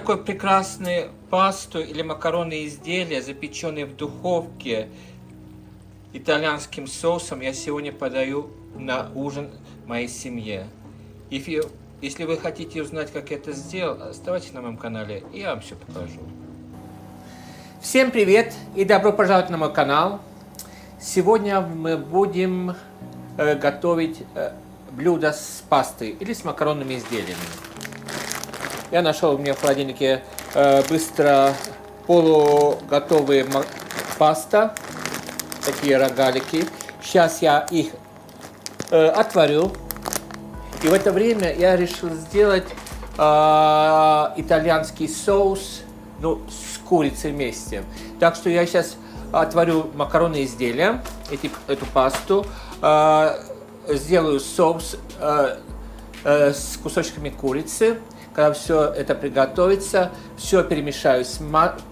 такой прекрасный пасту или макаронные изделия, запеченные в духовке итальянским соусом, я сегодня подаю на ужин моей семье. Если вы хотите узнать, как я это сделал, оставайтесь на моем канале, и я вам все покажу. Всем привет и добро пожаловать на мой канал. Сегодня мы будем готовить блюдо с пастой или с макаронными изделиями. Я нашел у меня в холодильнике быстро полуготовые паста, такие рогалики. Сейчас я их отварю. И в это время я решил сделать итальянский соус, с курицей вместе. Так что я сейчас отварю макаронные изделия, эту пасту, сделаю соус с кусочками курицы. Когда все это приготовится, все перемешаю с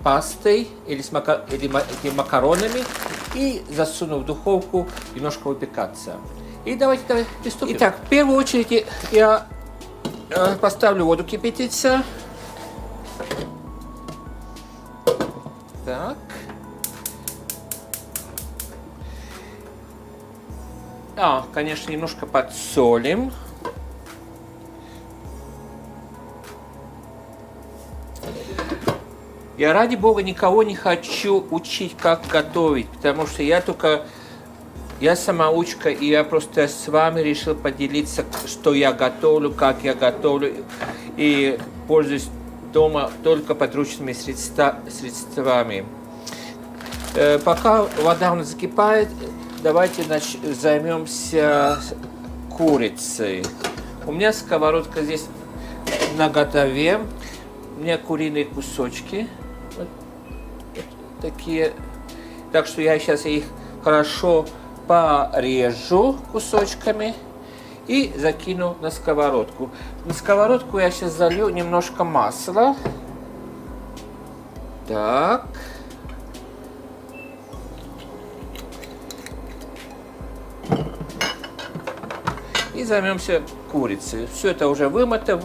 пастой или с макаронами и засуну в духовку немножко выпекаться. И давайте приступим. Итак, в первую очередь я поставлю воду кипятиться. Так. Конечно, немножко подсолим. Я, ради бога, никого не хочу учить, как готовить, потому что я самоучка, и я просто с вами решил поделиться, что я готовлю, как я готовлю, и пользуюсь дома только подручными средствами. Пока вода у нас закипает, давайте займемся курицей. У меня сковородка здесь наготове. У меня куриные кусочки. Вот такие. Так что я сейчас их хорошо порежу кусочками и закину на сковородку. На сковородку я сейчас залью немножко масла. Так. И займемся курицей. Все это уже вымыто,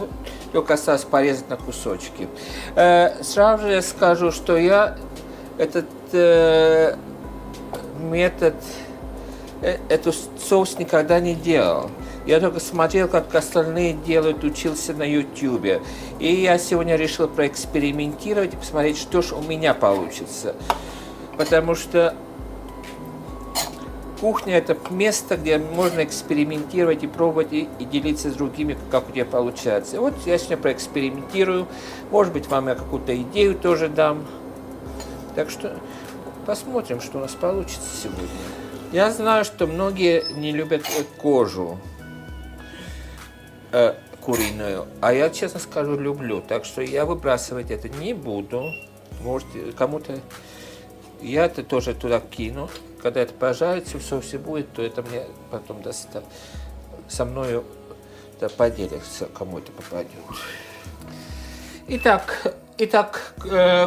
только осталось порезать на кусочки. Сразу же я скажу, что я этот соус никогда не делал. Я только смотрел, как остальные делают, учился на YouTube. И я сегодня решил проэкспериментировать и посмотреть, что же у меня получится. Потому что кухня – это место, где можно экспериментировать и пробовать, и делиться с другими, как у тебя получается. Вот я сегодня проэкспериментирую. Может быть, вам я какую-то идею тоже дам. Так что посмотрим, что у нас получится сегодня. Я знаю, что многие не любят кожу куриную, а я, честно скажу, люблю. Так что я выбрасывать это не буду. Может, кому-то... Я это тоже туда кину. Когда это пожарится, в соусе будет, то это мне потом со мною поделится, кому это попадет. Итак,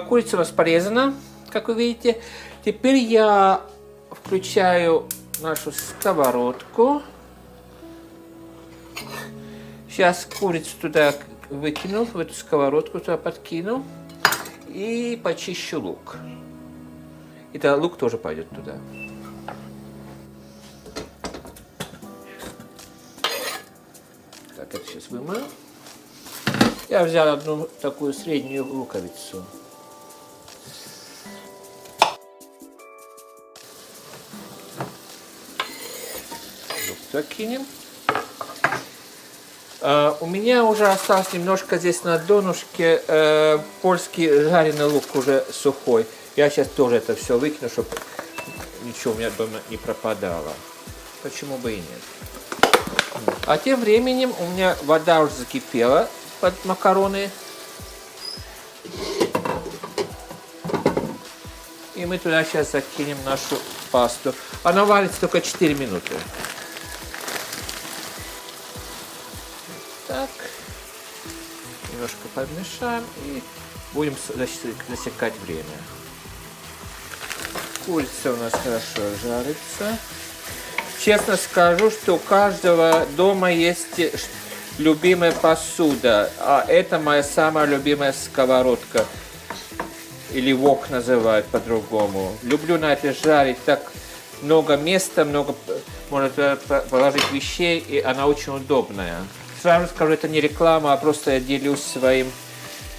курица у нас порезана, как вы видите. Теперь я включаю нашу сковородку. Сейчас курицу туда выкину, в эту сковородку туда подкину. И почищу лук. И лук тоже пойдет туда. Так, это сейчас вымою. Я взял одну такую среднюю луковицу. Лук туда кинем. У меня уже осталось немножко здесь на донышке польский жареный лук уже сухой. Я сейчас тоже это все выкину, чтобы ничего у меня дома не пропадало. Почему бы и нет. А тем временем у меня вода уже закипела под макароны. И мы туда сейчас закинем нашу пасту. Она варится только 4 минуты. Так. Немножко подмешаем и будем засекать время. Курица у нас хорошо жарится. Честно скажу, что у каждого дома есть любимая посуда. А это моя самая любимая сковородка. Или вок называют по-другому. Люблю на это жарить. Так много места, много можно положить вещей, и она очень удобная. Сразу скажу, это не реклама, а просто я делюсь своим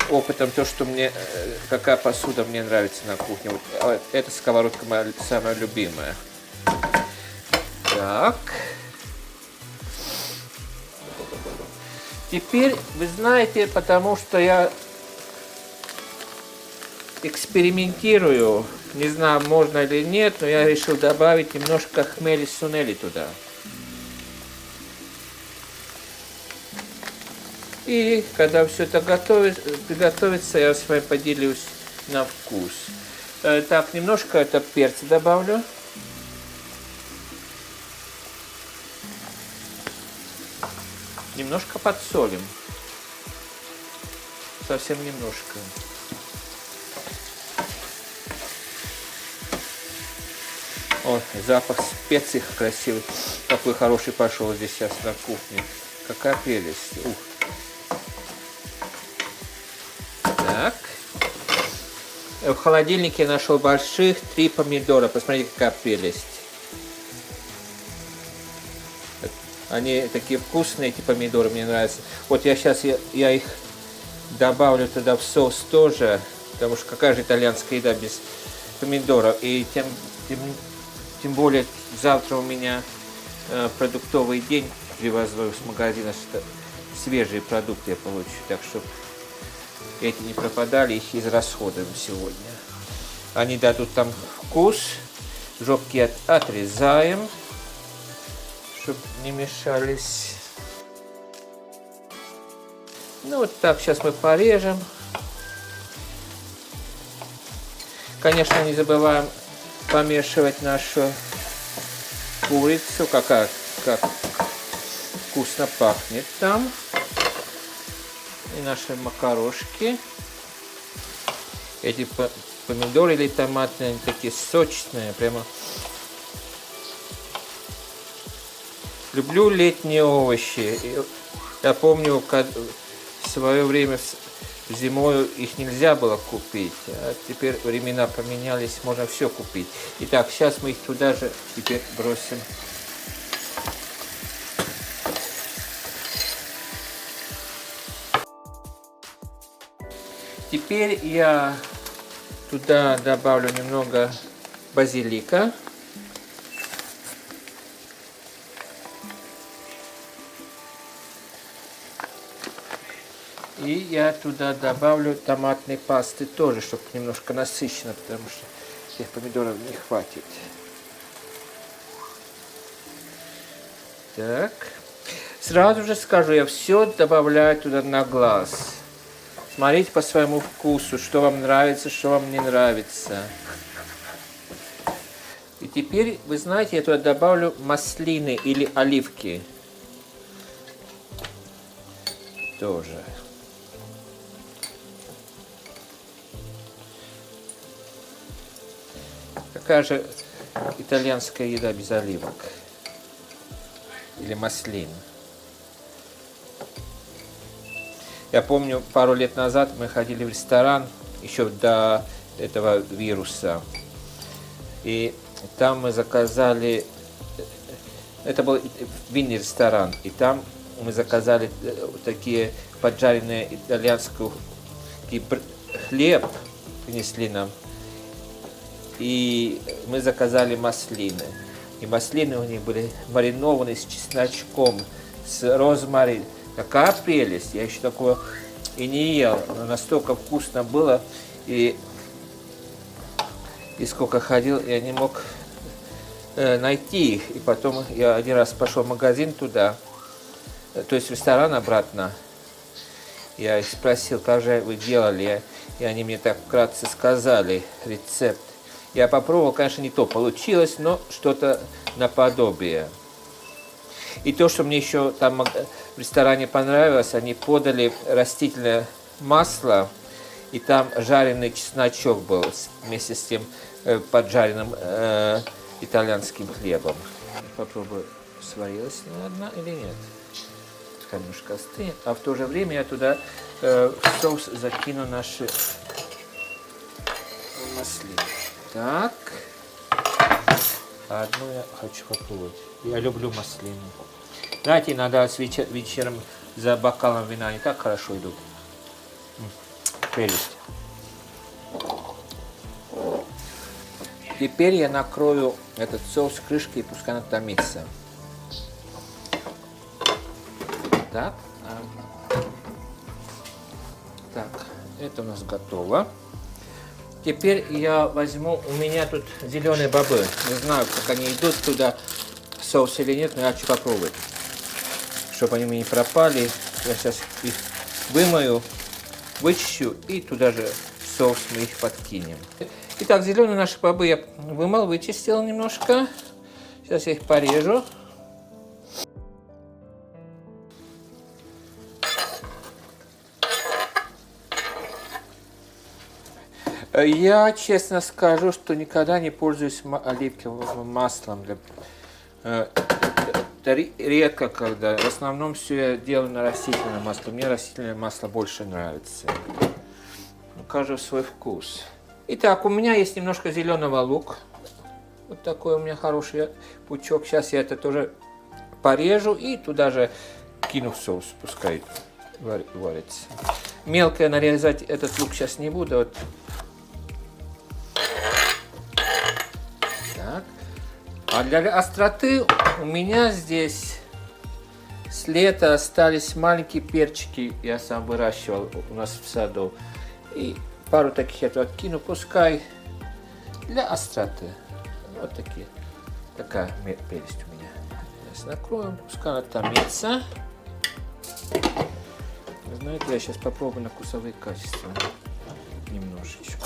опытом, то, что мне, какая посуда мне нравится на кухне. Вот, эта сковородка моя самая любимая. Так. Теперь, вы знаете, потому что я экспериментирую, не знаю, можно или нет, но я решил добавить немножко хмели сунели туда. И когда все это приготовится, я с вами поделюсь на вкус. Так, немножко это перца добавлю. Немножко подсолим. Совсем немножко. О, запах специй красивый. Какой хороший пошел здесь сейчас на кухне. Какая прелесть. Ух. Так. В холодильнике я нашел больших 3 помидора. Посмотрите, какая прелесть. Они такие вкусные, эти помидоры, мне нравятся. Вот я сейчас я их добавлю туда в соус тоже, потому что какая же итальянская еда без помидоров. И тем более завтра у меня продуктовый день, привозу с магазина, что свежие продукты я получу. Так что эти не пропадали, их израсходуем сегодня. Они дадут там вкус. Жопки отрезаем, чтобы не мешались. Ну вот так, сейчас мы порежем. Конечно, не забываем помешивать нашу курицу, как вкусно пахнет там. И наши макарошки. Эти помидоры или томатные, они такие сочные, прямо. Люблю летние овощи. Я помню, в свое время зимой их нельзя было купить, а теперь времена поменялись, можно все купить. Итак, сейчас мы их туда же теперь бросим. Теперь я туда добавлю немного базилика. И я туда добавлю томатной пасты тоже, чтобы немножко насыщенно, потому что этих помидоров не хватит. Так. Сразу же скажу, я все добавляю туда на глаз. Смотрите по своему вкусу, что вам нравится, что вам не нравится. И теперь, вы знаете, я туда добавлю маслины или оливки. Тоже. Какая же итальянская еда без оливок? Или маслин? Я помню, пару лет назад мы ходили в ресторан, еще до этого вируса. И там мы заказали, это был винный ресторан, и там мы заказали такие поджаренные итальянский хлеб, принесли нам. И мы заказали маслины. И маслины у них были маринованы с чесночком, с розмарином. Какая прелесть! Я еще такое и не ел. Но настолько вкусно было. И сколько ходил, я не мог найти их. И потом я один раз пошел в магазин туда, то есть в ресторан обратно. Я их спросил, как же вы делали. И они мне так вкратце сказали рецепт. Я попробовал, конечно, не то получилось, но что-то наподобие. И то, что мне еще там в ресторане понравилось, они подали растительное масло, и там жареный чесночок был вместе с тем поджаренным итальянским хлебом. Попробую, сварилась она или нет. пускай немножко остынет. А в то же время я туда в соус закину наши маслины. Так. Одну я хочу попробовать. Я люблю маслины. Знаете, иногда вечером за бокалом вина они так хорошо идут. Прелесть. Теперь я накрою этот соус крышкой и пускай он томится. Так. Так, это у нас готово. Теперь я возьму, у меня тут зеленые бобы. Не знаю, как они идут туда в соус или нет, но я хочу попробовать. Чтобы они мне не пропали. Я сейчас их вымою, вычищу и туда же в соус мы их подкинем. Итак, зеленые наши бобы я вымыл, вычистил немножко. Сейчас я их порежу. Я честно скажу, что никогда не пользуюсь оливковым маслом. Это редко когда. В основном все я делаю на растительном масле. Мне растительное масло больше нравится. У каждого свой вкус. Итак, у меня есть немножко зеленого лука. Вот такой у меня хороший пучок. Сейчас я это тоже порежу и туда же кину в соус. Пускай варится. Мелко нарезать этот лук сейчас не буду. Вот. Так. А для остроты у меня здесь с лета остались маленькие перчики. Я сам выращивал у нас в саду. И пару таких я тут откину, пускай для остроты. Вот такие. Такая прелесть у меня. Сейчас накроем, пускай она томится. Вы знаете, я сейчас попробую на вкусовые качества. Немножечко.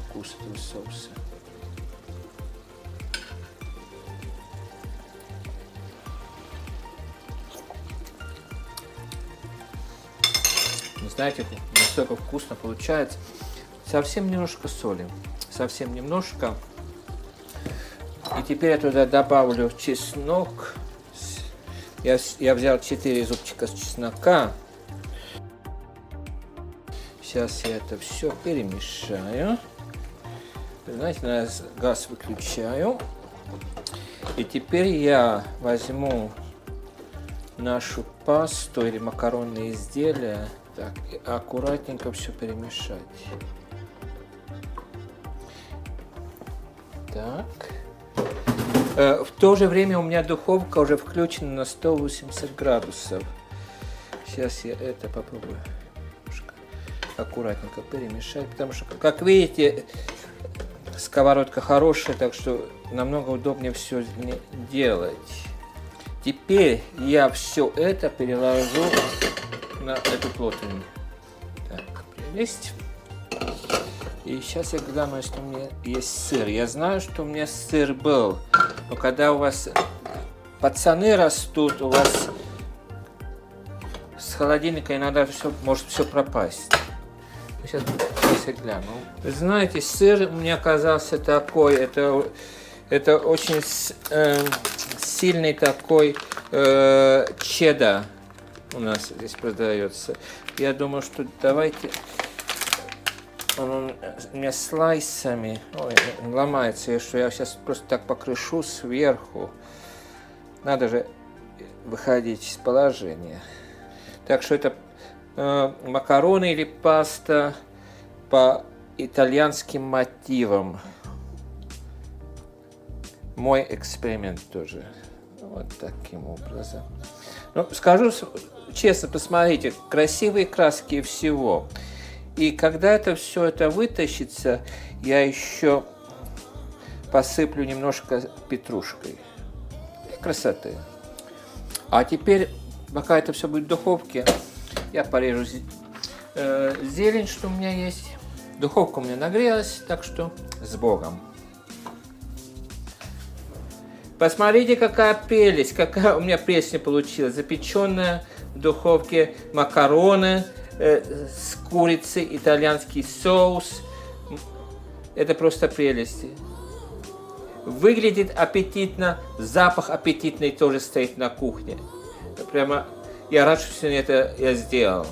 Вкус этого соуса. Знаете, настолько вкусно получается. Совсем немножко соли. Совсем немножко. И теперь я туда добавлю чеснок. Я взял 4 зубчика чеснока. Сейчас я это все перемешаю. Знаете, я газ выключаю. И теперь я возьму нашу пасту или макаронные изделия. Так, и аккуратненько все перемешать. Так. В то же время у меня духовка уже включена на 180 градусов. Сейчас я это попробую немножко аккуратненько перемешать, потому что, как видите, сковородка хорошая, так что намного удобнее все делать. Теперь я все это переложу на эту плотную. Так, прелесть. И сейчас я гляну, если у меня есть сыр. Я знаю, что у меня сыр был, но когда у вас пацаны растут, у вас с холодильника иногда все, может все пропасть. Сейчас я гляну. Вы знаете, сыр у меня оказался такой, это очень сильный такой чеддер. У нас здесь продается. Я думаю, что давайте он у меня слайсами. Ой, он ломается, что я сейчас просто так покрышу сверху. Надо же выходить из положения. Так что это макароны или паста по итальянским мотивам. Мой эксперимент тоже. Вот таким образом. Ну, скажу честно, посмотрите, красивые краски всего. И когда это все это вытащится, я еще посыплю немножко петрушкой. Для красоты. А теперь, пока это все будет в духовке, я порежу зелень, что у меня есть. Духовка у меня нагрелась, так что с Богом. Посмотрите, какая прелесть, какая у меня пресня получилась. Запеченная в духовке макароны с курицей, итальянский соус. Это просто прелесть. Выглядит аппетитно, запах аппетитный тоже стоит на кухне. прямо я рад, что сегодня это я сделал.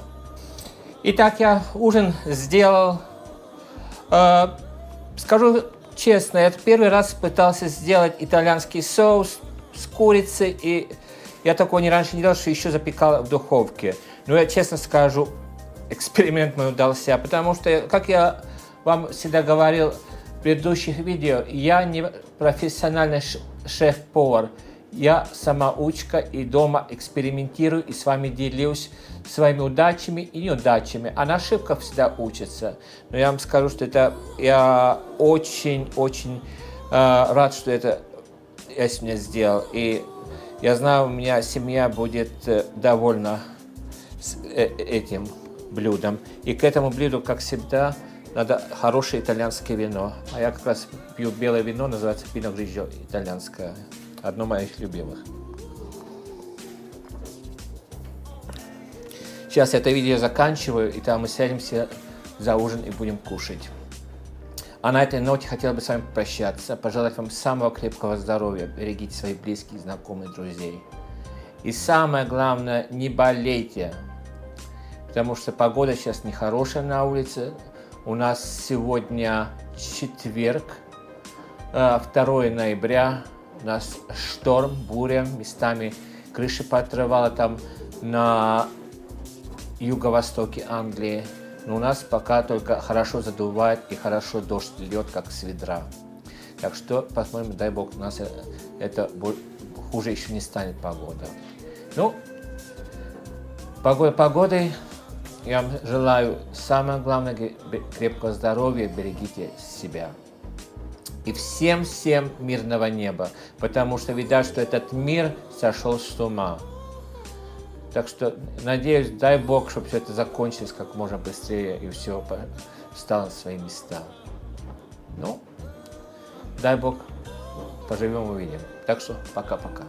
Итак, я ужин сделал. Скажу честно, я первый раз пытался сделать итальянский соус с курицей, и я такого раньше не делал, что еще запекал в духовке. Но я честно скажу, эксперимент мой удался, потому что, как я вам всегда говорил в предыдущих видео, я не профессиональный шеф-повар, я самоучка и дома экспериментирую и с вами делюсь своими удачами и неудачами, а на ошибках всегда учатся. Но я вам скажу, что это я очень рад, что это я сегодня сделал, и я знаю, у меня семья будет довольна этим блюдом. И к этому блюду, как всегда, надо хорошее итальянское вино. А я как раз пью белое вино, называется Пино Гриджо итальянское. Одно из моих любимых. Сейчас я это видео заканчиваю, и там мы сядемся за ужин и будем кушать. А на этой ноте хотел бы с вами прощаться, пожелать вам самого крепкого здоровья, берегите своих близких, знакомых, друзей. И самое главное, не болейте, потому что погода сейчас нехорошая на улице. У нас сегодня четверг, 2 ноября, у нас шторм, буря, местами крыши поотрывало там на юго-востоке Англии. Но у нас пока только хорошо задувает и хорошо дождь льет, как с ведра. Так что посмотрим, дай бог, у нас это хуже еще не станет погода. Ну, погодой я вам желаю самое главное крепкого здоровья, берегите себя. И всем мирного неба, потому что видать, что этот мир сошел с ума. Так что, надеюсь, дай Бог, чтобы все это закончилось как можно быстрее и все встало на свои места. Ну, дай Бог, поживем увидим. Так что, пока-пока.